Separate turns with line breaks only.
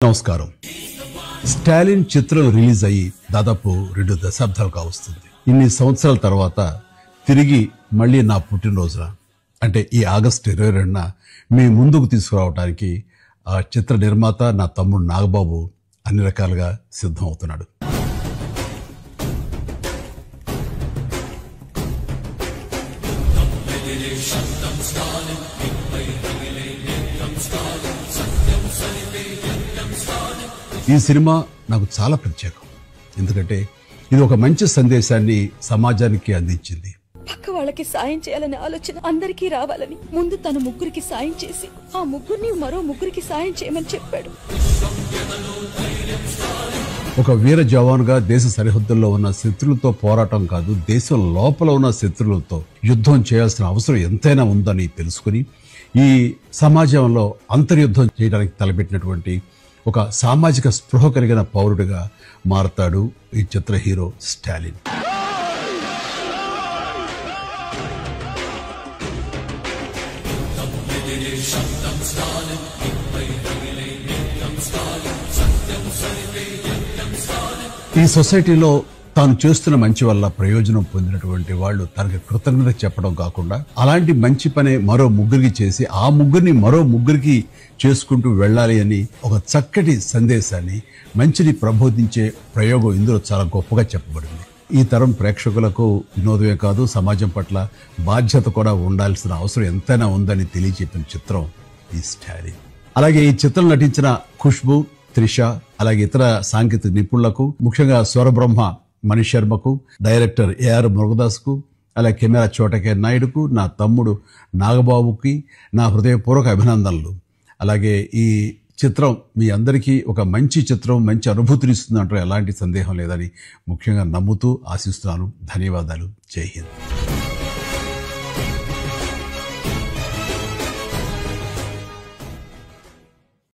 నమస్కారం. స్టాలిన్ చిత్రం రిలీజ్ అయ్యి దాదాపు 2 దశాబ్దాలు కావస్తుంది. ఇన్ని సంవత్సరాల తర్వాత తిరిగి మళ్ళీ నా పుట్టినరోజున అంటే ఈ ఆగస్టు 22న మీ ముందుకు తీసుకురావడానికి ఆ చిత్ర నిర్మాత నా తమ్ముడు నాగబాబు అన్ని రకాలుగా సిద్ధం అవుతున్నాడు. ఈ సినిమా నాకు చాలా ప్రత్యేకం. ఎందుకంటే ఇది ఒక మంచి సందేశాన్ని సమాజానికి అందించింది.
పక్క వాళ్ళకి సాయం చేయాలనే ఆలోచన అందరికీ రావాలని ముందు తన ముగ్గురికి సాయం చేసి ఆ ముగ్గురిని మరో ముగ్గురికి సాయం చేయమని చెప్పాడు.
ఒక వీర జవానుగా దేశ సరిహద్దుల్లో ఉన్న శత్రులతో పోరాటం కాదు, దేశం లోపల ఉన్న శత్రులతో యుద్ధం చేయాల్సిన అవసరం ఎంతైనా ఉందని తెలుసుకుని ఈ సమాజంలో అంతర్యుద్ధం చేయడానికి తలపెట్టినటువంటి ఒక సామాజిక స్పృహ కలిగిన పౌరుడిగా మారతాడు ఈ చిత్ర హీరో స్టాలిన్. ఈ సొసైటీలో తాను చేస్తున్న మంచి వల్ల ప్రయోజనం పొందినటువంటి వాళ్ళు తనకి కృతజ్ఞత చెప్పడం కాకుండా అలాంటి మంచి పనే మరో ముగ్గురికి చేసి ఆ ముగ్గురిని మరో ముగ్గురికి చేసుకుంటూ వెళ్ళాలి అని ఒక చక్కటి సందేశాన్ని మంచిని ప్రబోధించే ప్రయోగం ఇందులో చాలా గొప్పగా చెప్పబడింది. ఈ తరం ప్రేక్షకులకు వినోదమే కాదు, సమాజం పట్ల బాధ్యత కూడా ఉండాల్సిన అవసరం ఎంతైనా ఉందని తెలియజెప్పిన చిత్రం ఈ స్టాలిన్. అలాగే ఈ చిత్రం నటించిన ఖుష్బు, త్రిష, అలాగే ఇతర సాంకేతిక నిపుణులకు, ముఖ్యంగా స్వరబ్రహ్మ మనీష్ శర్మకు, డైరెక్టర్ ఏఆర్ మురుగదాస్కు, అలాగే కెమెరా చోటకే నాయుడుకు, నా తమ్ముడు నాగబాబుకి నా హృదయపూర్వక అభినందనలు. అలాగే ఈ చిత్రం మీ అందరికీ ఒక మంచి చిత్రం, మంచి అనుభూతిని ఇస్తుందంటే ఎలాంటి సందేహం లేదని ముఖ్యంగా నమ్ముతూ ఆశిస్తున్నాను. ధన్యవాదాలు. జై హింద్.